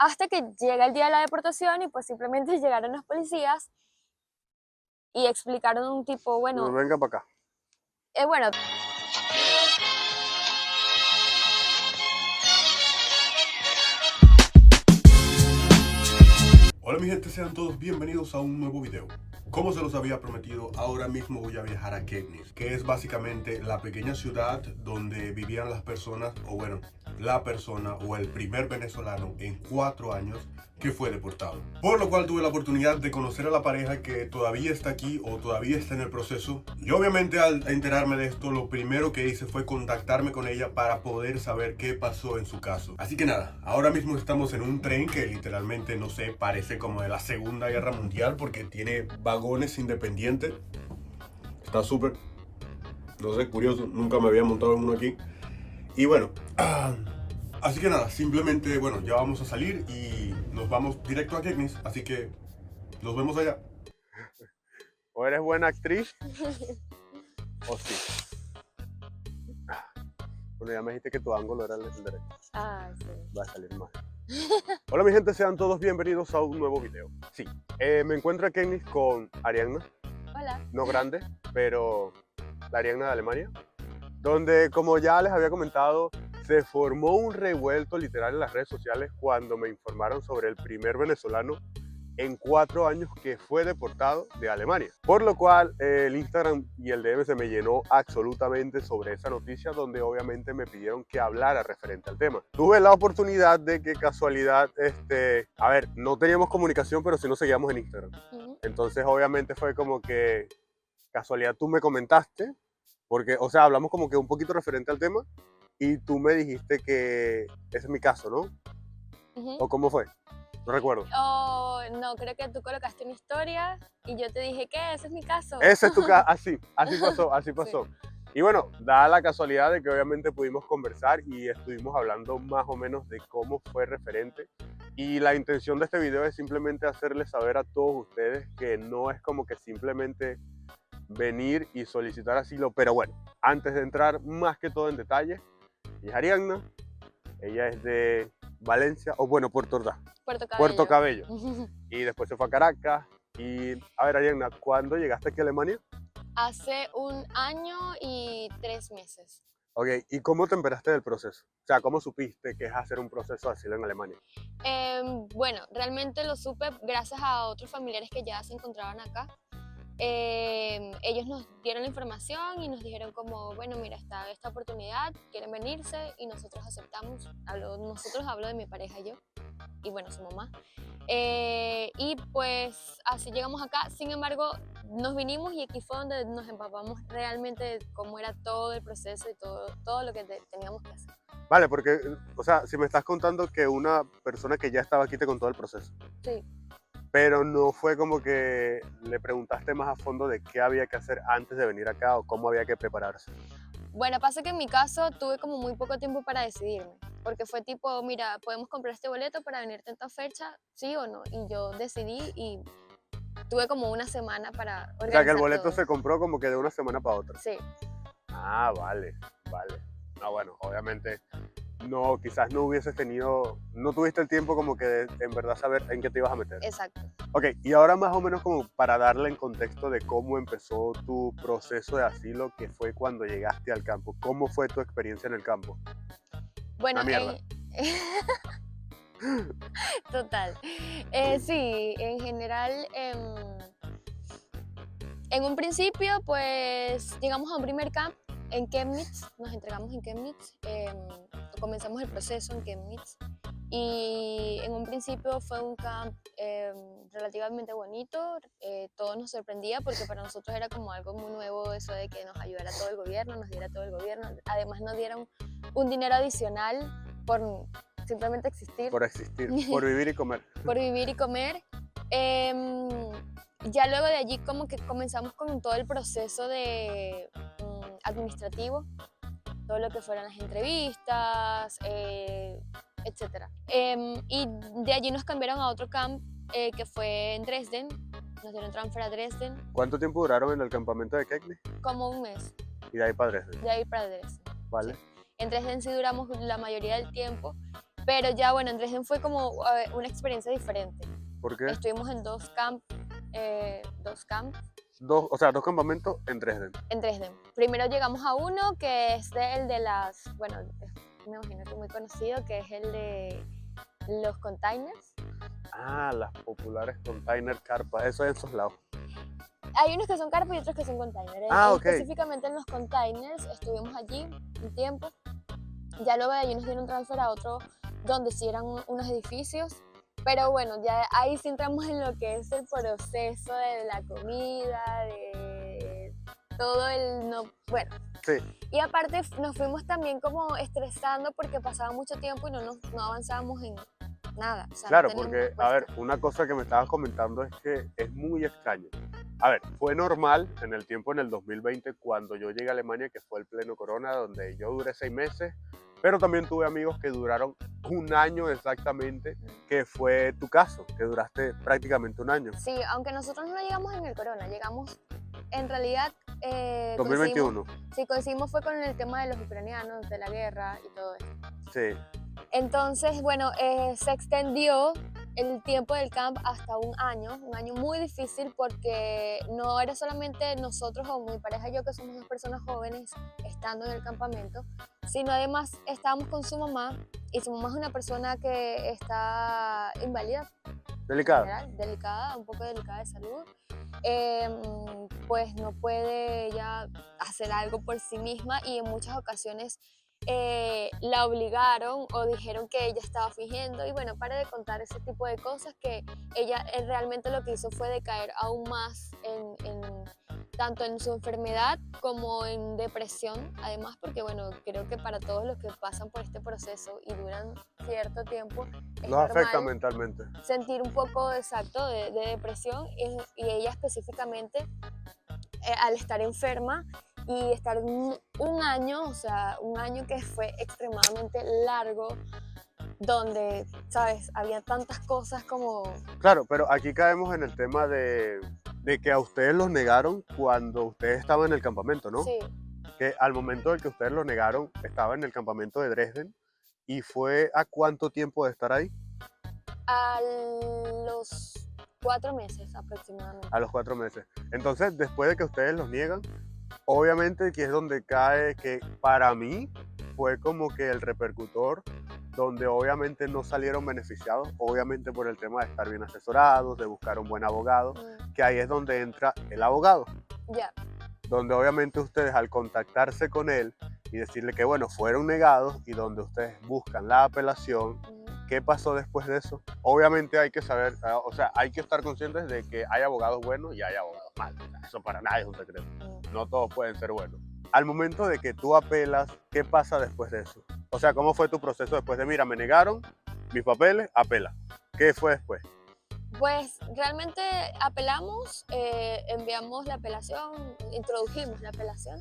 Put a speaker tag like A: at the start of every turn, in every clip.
A: hasta que llega el día de la deportación y pues simplemente llegaron los policías y explicaron un tipo, bueno,
B: Venga para acá.
A: bueno,
C: Hola mi gente, sean todos bienvenidos a un nuevo video. Como se los había prometido, ahora mismo voy a viajar a Keknis, que es básicamente la pequeña ciudad donde vivían las personas, o bueno, la persona o el primer venezolano en 4 años que fue deportado. Por lo cual tuve la oportunidad de conocer a la pareja que todavía está aquí o todavía está en el proceso. Y obviamente al enterarme de esto, lo primero que hice fue contactarme con ella para poder saber qué pasó en su caso. Así que nada, ahora mismo estamos en un tren que literalmente, no sé, parece como de la Segunda Guerra Mundial porque tiene vagones independientes. Está súper, no sé, curioso, nunca me había montado en uno aquí. Y bueno, así que nada, simplemente, bueno, ya vamos a salir y nos vamos directo a Keknis, así que nos vemos allá.
B: O eres buena actriz o sí. Bueno, ya me dijiste que tu ángulo era el derecho.
A: sí.
B: Va a salir mal. Hola mi gente, sean todos bienvenidos a un nuevo video. Sí, me encuentro en Keknis con Arianna,
A: Hola.
B: no grande, pero la Arianna de Alemania, donde, como ya les había comentado, se formó un revuelto literal en las redes sociales cuando me informaron sobre el primer venezolano en 4 años que fue deportado de Alemania. Por lo cual el Instagram y el DM se me llenó absolutamente sobre esa noticia, donde obviamente me pidieron que hablara referente al tema. Tuve la oportunidad de que casualidad, a ver, no teníamos comunicación, pero sí nos seguíamos en Instagram. Entonces obviamente fue como que casualidad tú me comentaste, porque, o sea, hablamos como que un poquito referente al tema y tú me dijiste que ese es mi caso, ¿no? ¿O cómo fue? No recuerdo.
A: No, creo que tú colocaste una historia y yo te dije que ese es mi caso.
B: Ese es tu caso, así pasó.
A: Sí.
B: Y bueno, da la casualidad de que obviamente pudimos conversar y estuvimos hablando más o menos de cómo fue referente. Y la intención de este video es simplemente hacerles saber a todos ustedes que no es como que simplemente venir y solicitar asilo. Pero bueno, antes de entrar más que todo en detalle, ella es Arianna, ella es de Valencia, o bueno, Puerto Ordaz. Puerto Cabello. Y después se fue a Caracas. Y a ver, Arianna, ¿cuándo llegaste aquí a Alemania?
A: Hace 1 año y 3 meses.
B: Ok, ¿y cómo te enteraste del proceso? O sea, ¿cómo supiste que es hacer un proceso de asilo en Alemania?
A: Bueno, realmente lo supe gracias a otros familiares que ya se encontraban acá. Ellos nos dieron la información y nos dijeron como, bueno, mira, está esta oportunidad, quieren venirse y nosotros aceptamos. Hablo de mi pareja y yo, y bueno, su mamá. Y pues así llegamos acá. Sin embargo, nos vinimos y aquí fue donde nos empapamos realmente de cómo era todo el proceso y todo lo que teníamos que hacer.
B: Vale, porque, o sea, si me estás contando que una persona que ya estaba aquí te contó el proceso.
A: Sí.
B: Pero no fue como que le preguntaste más a fondo de qué había que hacer antes de venir acá o cómo había que prepararse.
A: Bueno, pasa que en mi caso tuve como muy poco tiempo para decidirme, porque fue tipo, mira, podemos comprar este boleto para venirte en esta fecha, sí o no, y yo decidí y tuve como 1 semana para organizar
B: O sea, que el boleto
A: todo.
B: se compró como que de una semana para otra.
A: Sí.
B: Ah, vale. No, bueno, obviamente no, quizás no hubieses tenido, no tuviste el tiempo como que en verdad saber en qué te ibas a meter.
A: Exacto.
B: Ok, y ahora más o menos como para darle en contexto de cómo empezó tu proceso de asilo, que fue cuando llegaste al campo. ¿Cómo fue tu experiencia en el campo?
A: Bueno,
B: Una mierda.
A: Total. Sí, en general, en un principio, pues llegamos a un primer camp en Chemnitz, nos entregamos en Chemnitz, comenzamos el proceso en Chemnitz. Y en un principio fue un camp relativamente bonito, todo nos sorprendía porque para nosotros era como algo muy nuevo eso de que nos ayudara todo el gobierno, nos diera todo el gobierno. Además nos dieron un dinero adicional por simplemente existir.
B: Por existir, por vivir y comer.
A: Por vivir y comer. Ya luego de allí como que comenzamos con todo el proceso de administrativo, todo lo que fueron las entrevistas, etc. Y de allí nos cambiaron a otro camp que fue en Dresden, nos dieron transfer a Dresden.
B: ¿Cuánto tiempo duraron en el campamento de Keknis?
A: Como 1 mes.
B: Y de ahí para Dresden.
A: De ahí para Dresden.
B: Vale.
A: Sí. En Dresden sí duramos la mayoría del tiempo Pero ya, bueno, en Dresden fue como una experiencia diferente.
B: ¿Por qué?
A: Estuvimos en dos camps
B: O sea, dos campamentos en Dresden.
A: en Dresden. Primero llegamos a uno que es el de las, bueno, me imagino que muy conocido, que es el de los containers.
B: Ah, las populares container carpas, eso es en esos lados.
A: Hay unos que son carpas y otros que son containers.
B: Ah, ok.
A: Específicamente en los containers estuvimos allí un tiempo. Ya luego de allí nos dieron transfer a otro donde sí eran unos edificios. Pero bueno, ya ahí sí entramos en lo que es el proceso de la comida, de todo el... No, bueno.
B: Sí.
A: Y aparte nos fuimos también como estresando porque pasaba mucho tiempo y no avanzábamos en nada. O sea,
B: Claro,
A: no teníamos
B: porque, a ver,
A: respuesta.
B: una cosa que me estabas comentando es que es muy extraño. A ver, fue normal en el tiempo en el 2020 cuando yo llegué a Alemania, que fue el pleno corona, donde yo duré 6 meses, pero también tuve amigos que duraron un año exactamente, que fue tu caso, que duraste prácticamente un año.
A: Sí, aunque nosotros no llegamos en el corona, llegamos en realidad...
B: 2021.
A: Sí, coincidimos fue con el tema de los ucranianos, de la guerra y todo eso.
B: Sí,
A: Entonces, bueno, se extendió el tiempo del camp hasta un año muy difícil porque no era solamente nosotros o mi pareja y yo, que somos dos personas jóvenes estando en el campamento, sino además estábamos con su mamá, y su mamá es una persona que está inválida,
B: delicado.
A: general, delicada, un poco delicada de salud. Pues no puede ya hacer algo por sí misma, y en muchas ocasiones la obligaron o dijeron que ella estaba fingiendo, y bueno, para de contar ese tipo de cosas, que ella realmente lo que hizo fue decaer aún más tanto en su enfermedad como en depresión, además, porque bueno, creo que para todos los que pasan por este proceso y duran cierto tiempo, es
B: Nos afecta
A: normal
B: mentalmente.
A: sentir un poco exacto de depresión, y ella específicamente al estar enferma y estar un año, o sea, un año que fue extremadamente largo, donde, ¿sabes? Había tantas cosas como...
B: Claro, pero aquí caemos en el tema de que a ustedes los negaron cuando ustedes estaban en el campamento, ¿no?
A: Sí,
B: Que al momento del que ustedes los negaron, estaba en el campamento de Dresden. ¿Y fue a cuánto tiempo de estar ahí?
A: a los 4 meses aproximadamente.
B: A los 4 meses. Entonces, después de que ustedes los niegan, obviamente aquí es donde cae que para mí fue como que el repercutor, donde obviamente no salieron beneficiados, obviamente por el tema de estar bien asesorados, de buscar un buen abogado, que ahí es donde entra el abogado,
A: Ya,
B: donde obviamente ustedes al contactarse con él y decirle que bueno, fueron negados, y donde ustedes buscan la apelación. ¿Qué pasó después de eso? Obviamente hay que saber, o sea, hay que estar conscientes de que hay abogados buenos y hay abogados malos. Eso para nadie es un secreto. No todos pueden ser buenos. Al momento de que tú apelas, ¿qué pasa después de eso? O sea, ¿cómo fue tu proceso después de, mira, me negaron mis papeles, apela? ¿Qué fue después?
A: pues realmente apelamos, enviamos la apelación, introdujimos la apelación,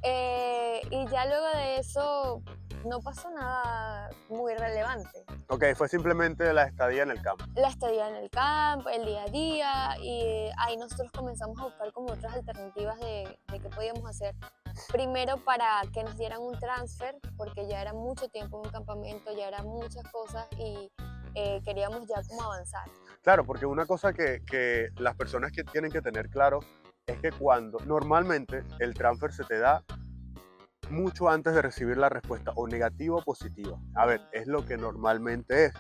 A: y ya luego de eso no pasó nada muy relevante.
B: Ok, fue simplemente la estadía en el campo.
A: La estadía en el campo, el día a día, y ahí nosotros comenzamos a buscar como otras alternativas de qué podíamos hacer. Primero, para que nos dieran un transfer, porque ya era mucho tiempo en un campamento, ya eran muchas cosas, y queríamos ya como avanzar.
B: Claro, porque una cosa que las personas que tienen que tener claro es que cuando normalmente el transfer se te da mucho antes de recibir la respuesta, o negativa o positiva. A ver, es lo que normalmente es.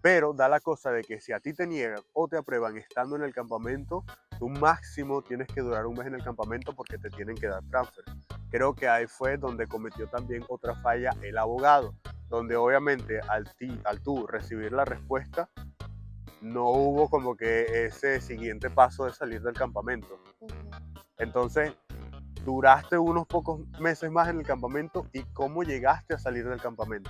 B: Pero da la cosa de que si a ti te niegan o te aprueban estando en el campamento, tú máximo tienes que durar un mes en el campamento porque te tienen que dar transfer. Creo que ahí fue donde cometió también otra falla el abogado, donde obviamente al tú recibir la respuesta, no hubo como que ese siguiente paso de salir del campamento. Entonces, duraste unos pocos meses más en el campamento. ¿Y cómo llegaste a salir del campamento?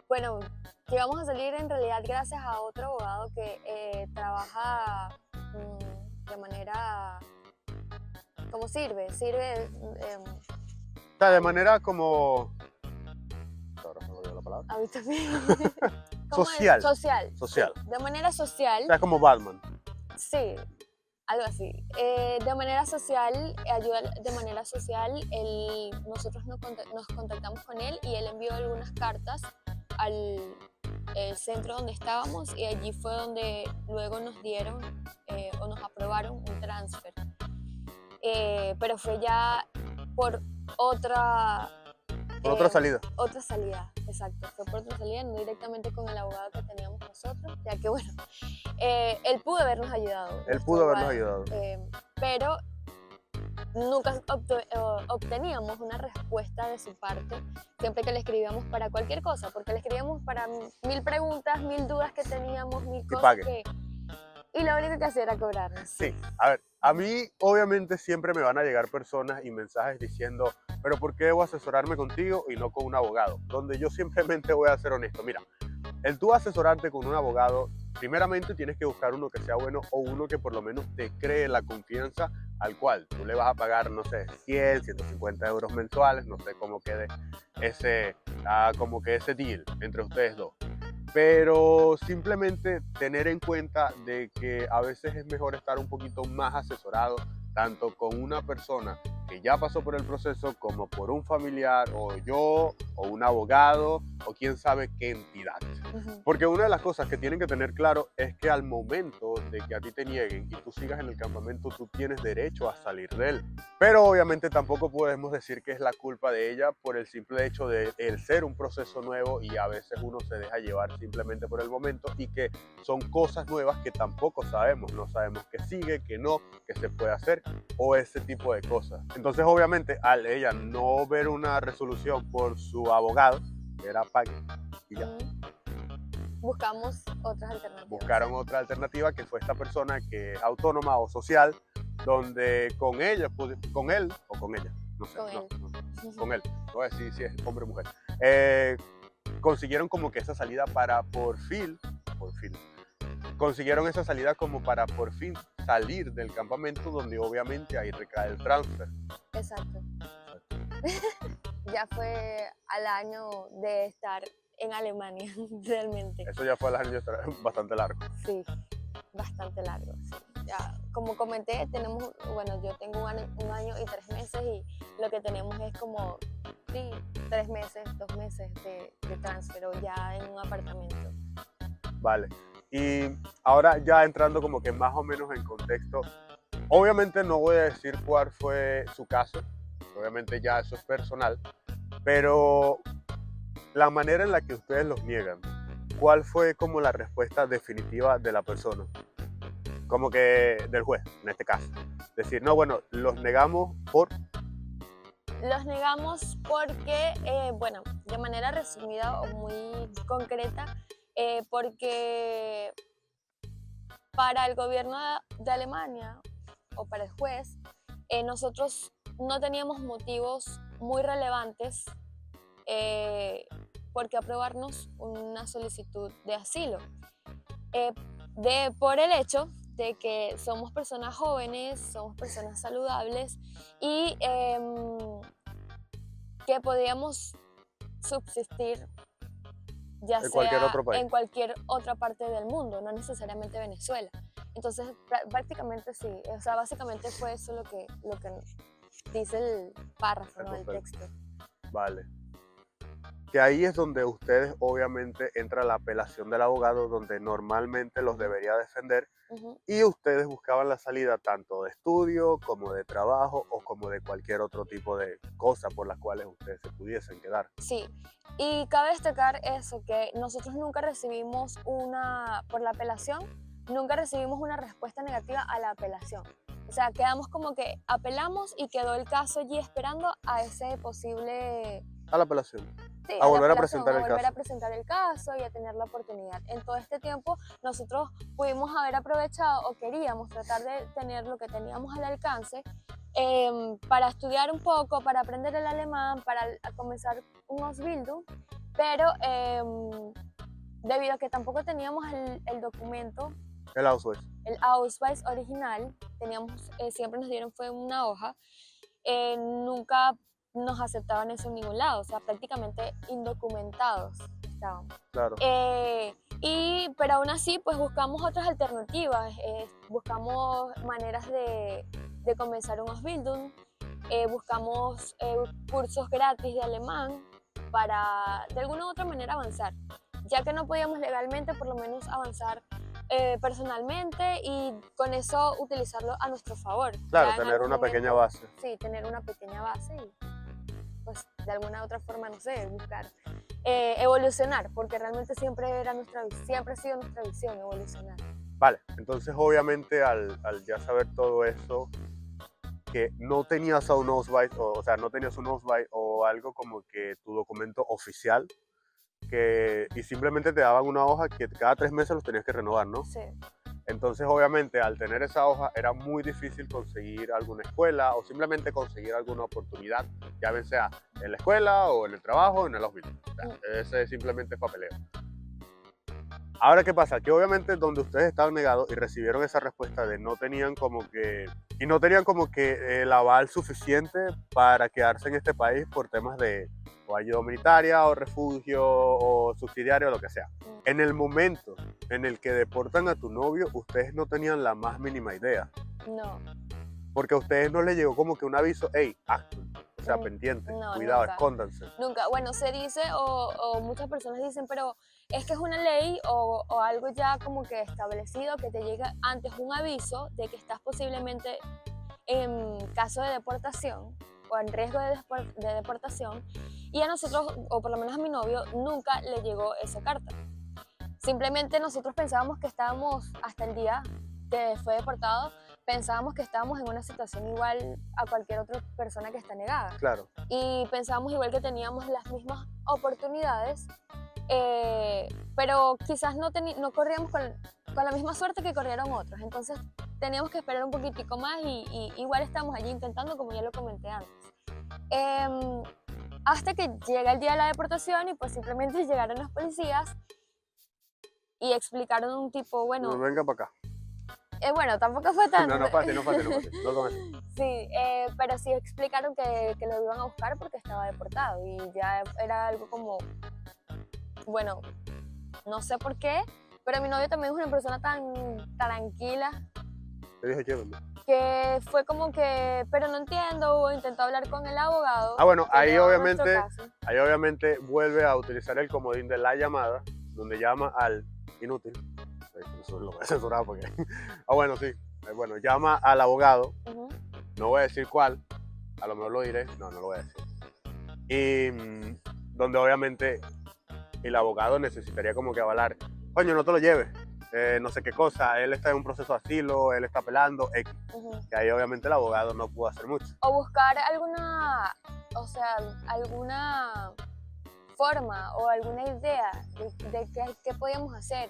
A: Bueno, llegamos a salir en realidad gracias a otro abogado que trabaja de manera... ¿Cómo sirve? Sirve...
B: O sea, de manera como... Ahora se me olvidó la palabra.
A: a mí también.
B: Social.
A: Social.
B: Social.
A: Sí, de manera social.
B: O sea, es como Batman.
A: Sí, algo así. De manera social, ayuda de manera social. Nosotros nos contactamos con él, y él envió algunas cartas el centro donde estábamos y allí fue donde luego nos dieron o nos aprobaron un transfer. Pero fue ya por otra...
B: Por otra salida.
A: Otra salida, exacto. Fue por otra salida, no directamente con el abogado que teníamos nosotros, ya que bueno, él pudo habernos ayudado.
B: Él pudo habernos ayudado.
A: Pero nunca obteníamos una respuesta de su parte siempre que le escribíamos para cualquier cosa, porque le escribíamos para 1000 preguntas, 1000 dudas que teníamos, 1000 cosas que... Y lo único que hacía era cobrarnos.
B: Sí, a ver, a mí obviamente siempre me van a llegar personas y mensajes diciendo, pero ¿por qué debo asesorarme contigo y no con un abogado? Donde yo simplemente voy a ser honesto. Mira, el tú asesorarte con un abogado, primeramente tienes que buscar uno que sea bueno o uno que por lo menos te cree la confianza al cual tú le vas a pagar, no sé, 100, 150 euros mensuales, no sé cómo quede como que ese deal entre ustedes dos. Pero simplemente tener en cuenta de que a veces es mejor estar un poquito más asesorado, tanto con una persona que ya pasó por el proceso como por un familiar o yo o un abogado o quién sabe qué entidad. Porque una de las cosas que tienen que tener claro es que al momento de que a ti te nieguen y tú sigas en el campamento, tú tienes derecho a salir de él. Pero obviamente tampoco podemos decir que es la culpa de ella por el simple hecho de el ser un proceso nuevo y a veces uno se deja llevar simplemente por el momento y que son cosas nuevas que tampoco sabemos. No sabemos qué sigue, qué no, qué se puede hacer o ese tipo de cosas. Entonces obviamente al ella no ver una resolución por su abogado, que era PAC, y ya.
A: Buscamos otras alternativas.
B: Buscaron otra alternativa que fue esta persona que es autónoma o social, donde con ella, con él o con ella, no sé, con él, no voy a decir si es hombre o mujer, consiguieron como que esa salida para por fin, consiguieron esa salida como para por fin salir del campamento donde obviamente ahí recae el transfer.
A: Exacto. Ya fue al año de estar en Alemania, realmente.
B: Eso ya fue al año bastante largo.
A: Sí, bastante largo. Sí. Ya, como comenté, yo tengo un año y 3 meses y lo que tenemos es como 3 meses, 2 meses de transfer ya en un apartamento.
B: Vale. Y ahora ya entrando como que más o menos en contexto, obviamente no voy a decir cuál fue su caso, obviamente ya eso es personal, pero la manera en la que ustedes los niegan, ¿cuál fue como la respuesta definitiva de la persona? Como que del juez, en este caso. Decir, no, bueno, los negamos por...
A: Los negamos porque, de manera resumida o muy concreta, porque para el gobierno de Alemania o para el juez, nosotros no teníamos motivos muy relevantes por qué aprobarnos una solicitud de asilo. Por el hecho de que somos personas jóvenes, somos personas saludables y que podíamos subsistir ya sea en cualquier otra parte del mundo, no necesariamente Venezuela. Entonces, prácticamente sí, o sea, básicamente fue eso lo que dice el párrafo, ¿no? El texto.
B: Vale. Que ahí es donde ustedes obviamente entra la apelación del abogado, donde normalmente los debería defender, y ustedes buscaban la salida tanto de estudio como de trabajo o como de cualquier otro tipo de cosa por las cuales ustedes se pudiesen quedar.
A: Sí, y cabe destacar eso, que nosotros nunca recibimos por la apelación, nunca recibimos una respuesta negativa a la apelación. O sea, quedamos como que apelamos y quedó el caso allí esperando a ese posible...
B: A la apelación.
A: Sí,
B: a volver a presentar el caso.
A: A volver a presentar el caso y a tener la oportunidad. En todo este tiempo nosotros pudimos haber aprovechado o queríamos tratar de tener lo que teníamos al alcance para estudiar un poco, para aprender el alemán, para comenzar un Ausbildung, pero debido a que tampoco teníamos el documento,
B: el Ausweis.
A: El Ausweis original, siempre nos dieron fue una hoja, nunca nos aceptaban eso en ningún lado, o sea, prácticamente indocumentados estábamos.
B: Claro.
A: Pero aún así, pues buscamos otras alternativas, buscamos maneras de comenzar un Ausbildung, buscamos cursos gratis de alemán para de alguna u otra manera avanzar. ya que no podíamos legalmente, por lo menos avanzar personalmente y con eso utilizarlo a nuestro favor.
B: Claro,
A: Ya en
B: tener
A: algún
B: una pequeña
A: momento,
B: base.
A: Sí, tener una pequeña base y pues de alguna otra forma, no sé, buscar evolucionar, porque realmente siempre ha sido nuestra visión evolucionar.
B: Vale, entonces obviamente al ya saber todo eso, que no tenías a un Ausweis, o sea, no tenías un Ausweis o algo como que tu documento oficial, y simplemente te daban una hoja que cada 3 meses los tenías que renovar, ¿no?
A: Sí.
B: Entonces, obviamente, al tener esa hoja, era muy difícil conseguir alguna escuela o simplemente conseguir alguna oportunidad, ya bien sea en la escuela o en el trabajo o en el hospital. O sea, ese simplemente es papeleo. Ahora, ¿qué pasa? Que obviamente donde ustedes estaban negados y recibieron esa respuesta de no tenían como que el aval suficiente para quedarse en este país por temas de o ayuda humanitaria o refugio o subsidiario o lo que sea. En el momento en el que deportan a tu novio, ustedes no tenían la más mínima idea.
A: No.
B: Porque a ustedes no les llegó como que un aviso, hey, actúen. O sea, pendiente,
A: No,
B: cuidado,
A: nunca.
B: escóndanse.
A: Nunca. Bueno, se dice o muchas personas dicen, pero es que es una ley o algo ya como que establecido que te llega antes un aviso de que estás posiblemente en caso de deportación o en riesgo de deportación, y a nosotros, o por lo menos a mi novio, nunca le llegó esa carta. Simplemente nosotros pensábamos que estábamos, hasta el día que fue deportado, pensábamos que estábamos en una situación igual a cualquier otra persona que está negada.
B: Claro.
A: Y pensábamos igual que teníamos las mismas oportunidades, pero quizás no corríamos con la misma suerte que corrieron otros. Entonces teníamos que esperar un poquitico más y igual estábamos allí intentando, como ya lo comenté antes. Hasta que llega el día de la deportación y pues simplemente llegaron los policías y explicaron un tipo, bueno...
B: No, venga para acá.
A: Bueno, tampoco fue tanto.
B: No fácil. No con eso.
A: Sí, pero sí explicaron que lo iban a buscar porque estaba deportado y ya era algo como, bueno, no sé por qué, pero mi novio también es una persona tan tranquila
B: Te dije llévenme.
A: que fue como que, pero no entiendo, o intentó hablar con el abogado.
B: Ah, bueno,
A: que
B: ahí
A: llevaba nuestro
B: obviamente
A: caso.
B: vuelve a utilizar el comodín de la llamada, donde llama al inútil. Eso lo voy a censurar porque... Ah, bueno, sí. Bueno, llama al abogado.
A: Ujú.
B: No voy a decir cuál. A lo mejor lo diré. No lo voy a decir. Y donde obviamente el abogado necesitaría como que avalar. Coño, no te lo lleves. No sé qué cosa. Él está en un proceso de asilo. Él está apelando. X.
A: Ujú.
B: Que ahí obviamente el abogado no pudo hacer mucho.
A: O buscar alguna forma o alguna idea de qué podíamos hacer,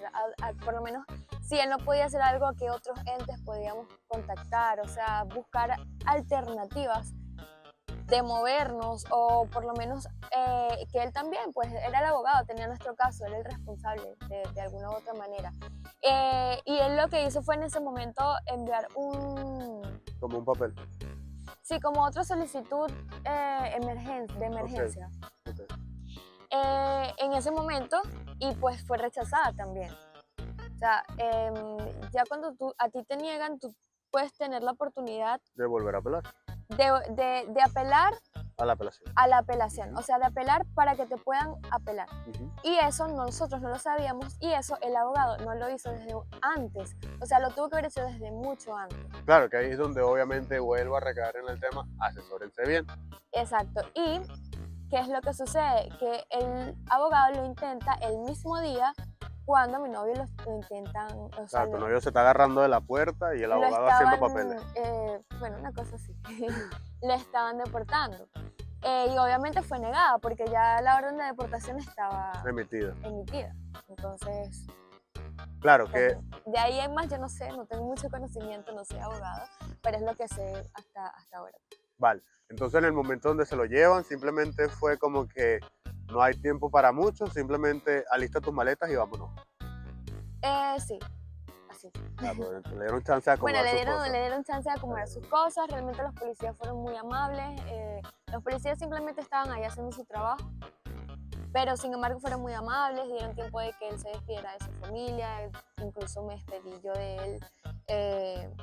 A: por lo menos si él no podía hacer algo, que otros entes podíamos contactar, o sea, buscar alternativas de movernos, o por lo menos que él también, pues era el abogado, tenía nuestro caso, era el responsable de alguna u otra manera. Y él lo que hizo fue en ese momento enviar
B: Como un papel.
A: Sí, como otra solicitud de emergencia.
B: Okay.
A: En ese momento, y pues fue rechazada también. O sea, ya cuando a ti te niegan, tú puedes tener la oportunidad
B: De volver a apelar.
A: de apelar
B: A la apelación.
A: a la apelación, o sea, de apelar para que te puedan apelar.
B: Uh-huh.
A: Y eso nosotros no lo sabíamos, y eso el abogado no lo hizo desde antes, o sea, lo tuvo que haber hecho desde mucho antes.
B: Claro, que ahí es donde obviamente vuelvo a recaer en el tema, asesórense bien.
A: Exacto, y ¿qué es lo que sucede? Que el abogado lo intenta el mismo día cuando mi novio lo intentan... O sea,
B: Tu novio se está agarrando de la puerta y el abogado haciendo papeles.
A: Bueno, una cosa así. Le estaban deportando. Y obviamente fue negada porque ya la orden de deportación estaba
B: Emitida.
A: Entonces...
B: Claro que...
A: De ahí en más yo no sé, no tengo mucho conocimiento, no soy abogada, pero es lo que sé hasta ahora.
B: Vale. Entonces en el momento donde se lo llevan, simplemente fue como que no hay tiempo para mucho, simplemente alista tus maletas y vámonos.
A: Sí, así.
B: Pues, le dieron chance de acomodar sus cosas.
A: Le dieron chance de acomodar sus cosas, realmente los policías fueron muy amables, los policías simplemente estaban ahí haciendo su trabajo, pero sin embargo fueron muy amables, dieron tiempo de que él se despidiera de su familia, incluso me despedí yo de él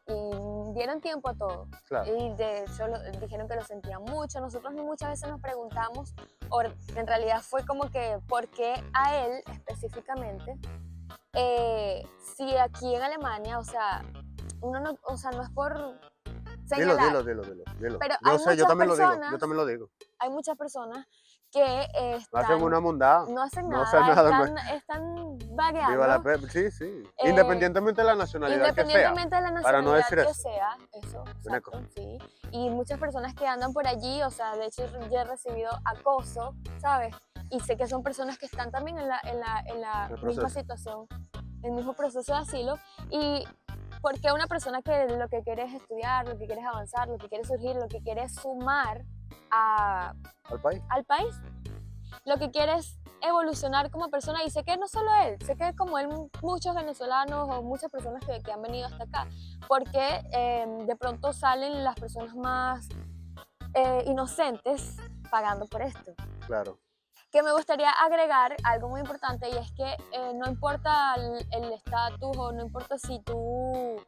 A: y dieron tiempo a todo.
B: Claro.
A: Y de hecho dijeron que lo sentían mucho. Nosotros muchas veces nos preguntamos, o en realidad fue como que, ¿por qué a él específicamente? Si aquí en Alemania, o sea, uno no, o sea, no es por señalar,
B: Dilo.
A: pero
B: Yo
A: hay
B: sé, yo
A: muchas
B: también lo digo,
A: personas,
B: yo también lo digo.
A: hay muchas personas que
B: No hacen una mundada.
A: no hacen
B: no
A: nada,
B: hacen nada,
A: están
B: Viva
A: vagueando.
B: la sí. Independientemente de la nacionalidad que sea.
A: Independientemente de la
B: para no
A: nacionalidad
B: decir
A: que
B: eso.
A: sea, eso,
B: Una
A: exacto, sí. Y muchas personas que andan por allí, o sea, de hecho yo he recibido acoso, ¿sabes? Y sé que son personas que están también en la
B: El
A: misma
B: proceso.
A: situación, el mismo proceso de asilo. Y porque una persona que lo que quiere es estudiar, lo que quiere es avanzar, lo que quiere es surgir, lo que quiere es sumar
B: Al país.
A: al país, lo que quiere es evolucionar como persona. Y sé que no solo él, sé que como él muchos venezolanos o muchas personas que han venido hasta acá, porque de pronto salen las personas más inocentes pagando por esto.
B: Claro.
A: Que me gustaría agregar algo muy importante, y es que no importa el estatus, o no importa si tú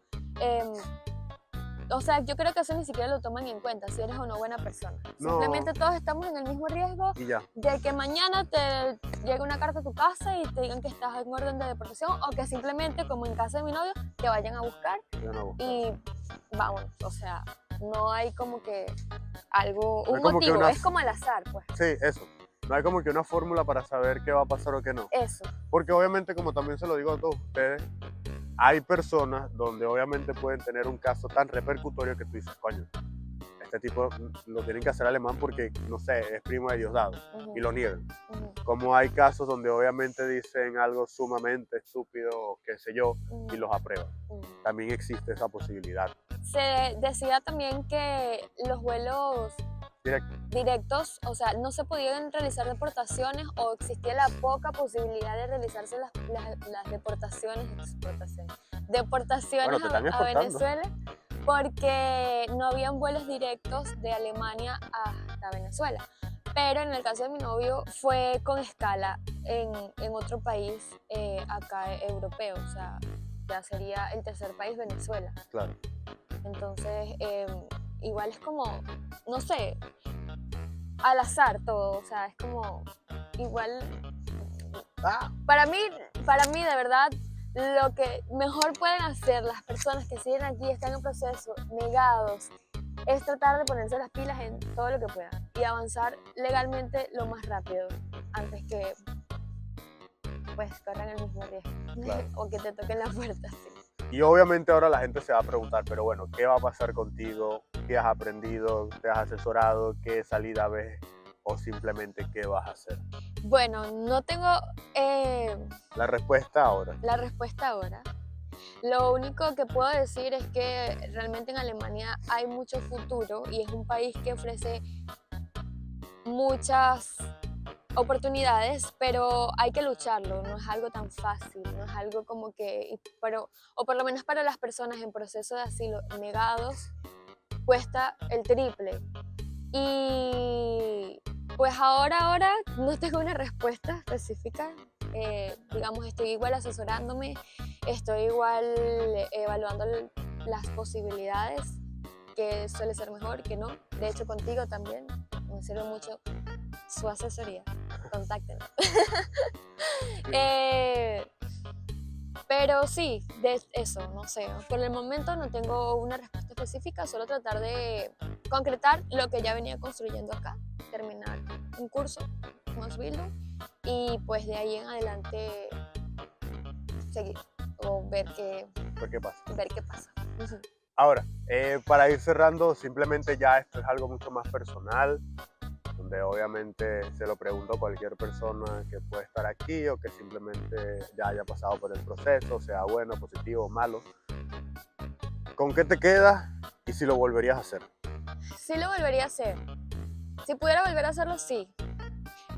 A: o sea, yo creo que eso ni siquiera lo toman en cuenta, si eres o no buena persona.
B: No.
A: Simplemente todos estamos en el mismo riesgo
B: Y ya.
A: de que mañana te llegue una carta a tu casa y te digan que estás en orden de deportación, o que simplemente, como en caso de mi novio, te vayan a buscar
B: Ya no buscar.
A: y vámonos. O sea, no hay como que algo,
B: No hay
A: un
B: como que
A: motivo,
B: una-
A: es como al azar, pues.
B: Sí, eso. No hay como que una fórmula para saber qué va a pasar o qué no.
A: Eso.
B: Porque obviamente, como también se lo digo a todos ustedes, hay personas donde obviamente pueden tener un caso tan repercutorio que tú dices, coño, este tipo lo tienen que hacer alemán porque, no sé, es primo de Diosdado, y lo niegan. Como hay casos donde obviamente dicen algo sumamente estúpido, o qué sé yo, y los aprueban. También existe esa posibilidad.
A: Se decía también que los vuelos directos, o sea, no se podían realizar deportaciones, o existía la poca posibilidad de realizarse las deportaciones
B: Bueno, te están
A: a
B: exportando.
A: Venezuela, porque no habían vuelos directos de Alemania hasta Venezuela. Pero en el caso de mi novio fue con escala en otro país acá europeo, o sea, ya sería el tercer país, Venezuela.
B: Claro.
A: Entonces, igual es como, no sé, al azar todo, o sea, es como, igual, para mí de verdad, lo que mejor pueden hacer las personas que siguen aquí, están en proceso, negados, es tratar de ponerse las pilas en todo lo que puedan y avanzar legalmente lo más rápido, antes que, pues, corran el mismo riesgo.
B: Claro.
A: O que te toquen la puerta, sí.
B: Y obviamente ahora la gente se va a preguntar, pero bueno, ¿qué va a pasar contigo? ¿Qué has aprendido? ¿Te has asesorado? ¿Qué salida ves? ¿O simplemente qué vas a hacer?
A: Bueno, no tengo
B: La respuesta ahora.
A: la respuesta ahora. Lo único que puedo decir es que realmente en Alemania hay mucho futuro, y es un país que ofrece muchas oportunidades, pero hay que lucharlo, no es algo tan fácil, no es algo como que, o por lo menos para las personas en proceso de asilo negados, cuesta el triple. Y pues ahora no tengo una respuesta específica. Digamos, estoy igual asesorándome, estoy igual evaluando las posibilidades, que suele ser mejor que no. De hecho, contigo también me sirve mucho su asesoría. Contáctenme. Pero sí, de eso, no sé. Por el momento no tengo una respuesta específica, solo tratar de concretar lo que ya venía construyendo acá, terminar un curso, Ausbildung, y pues de ahí en adelante seguir o ver qué
B: pasa.
A: Ujú.
B: Ahora, para ir cerrando, simplemente ya esto es algo mucho más personal, donde obviamente se lo pregunto a cualquier persona que puede estar aquí o que simplemente ya haya pasado por el proceso, sea bueno, positivo, malo. ¿Con qué te quedas y si lo volverías a hacer?
A: Sí lo volvería a hacer. Si pudiera volver a hacerlo, sí.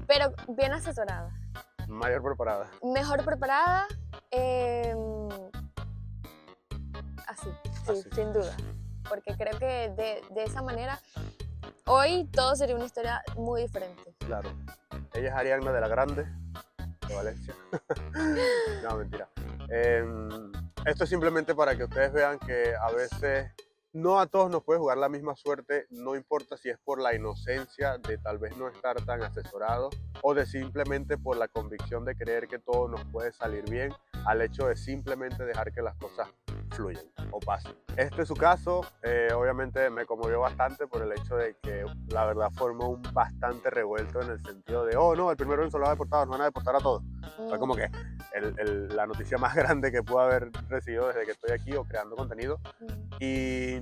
A: Pero bien asesorada.
B: Mayor preparada.
A: Mejor preparada. Así, sí,
B: Así.
A: sin duda. Porque creo que de esa manera, hoy todo sería una historia muy diferente.
B: Claro. Ella es Ariadna de la Grande, de Valencia. No, mentira. Esto es simplemente para que ustedes vean que a veces no a todos nos puede jugar la misma suerte, no importa si es por la inocencia de tal vez no estar tan asesorados o de simplemente por la convicción de creer que todo nos puede salir bien, al hecho de simplemente dejar que las cosas fluyan o pasen. Este es su caso, obviamente me conmovió bastante por el hecho de que la verdad formó un bastante revuelto en el sentido de, oh no, el primer venezolano deportado, nos van a deportar a todos. Fue como que la noticia más grande que pude haber recibido desde que estoy aquí o creando contenido. Y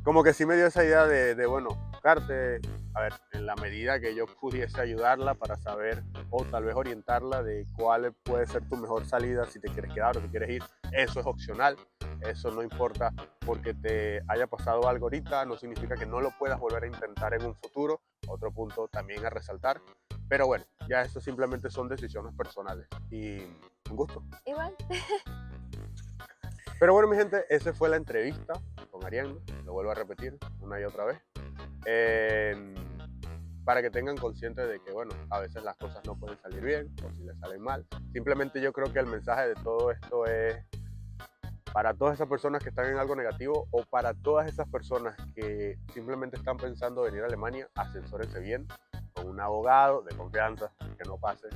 B: como que sí me dio esa idea de bueno, buscarte, a ver, en la medida que yo pudiese ayudarla para saber o tal vez orientarla de cuál puede ser tu mejor salida, si te quieres quedar o te quieres ir, eso es opcional, eso no importa porque te haya pasado algo ahorita, no significa que no lo puedas volver a intentar en un futuro, otro punto también a resaltar, pero bueno, ya eso simplemente son decisiones personales y un gusto.
A: Igual.
B: Pero bueno, mi gente, esa fue la entrevista con Ariadna, lo vuelvo a repetir una y otra vez, para que tengan consciente de que, bueno, a veces las cosas no pueden salir bien o si les salen mal. Simplemente yo creo que el mensaje de todo esto es para todas esas personas que están en algo negativo o para todas esas personas que simplemente están pensando venir a Alemania, asesórense bien con un abogado de confianza, que no pase,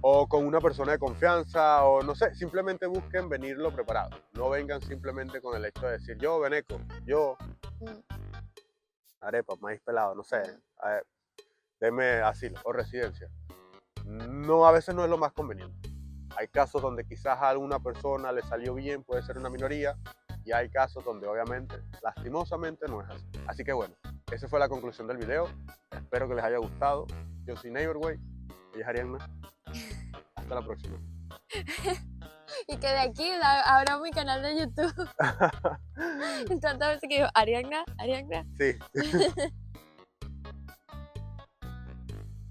B: o con una persona de confianza, o no sé, simplemente busquen venirlo preparado. No vengan simplemente con el hecho de decir, yo, Beneco, yo, arepa, maíz pelado, no sé, deme asilo o residencia. No, a veces no es lo más conveniente. Hay casos donde quizás a alguna persona le salió bien, puede ser una minoría, y hay casos donde obviamente, lastimosamente, no es así. Así que bueno, esa fue la conclusión del video. Espero que les haya gustado. Yo soy Neighborway, ella es Ariadna. Hasta la próxima.
A: Y que de aquí abra mi canal de YouTube. Tantas veces que digo, Ariadna, Ariadna.
B: Sí.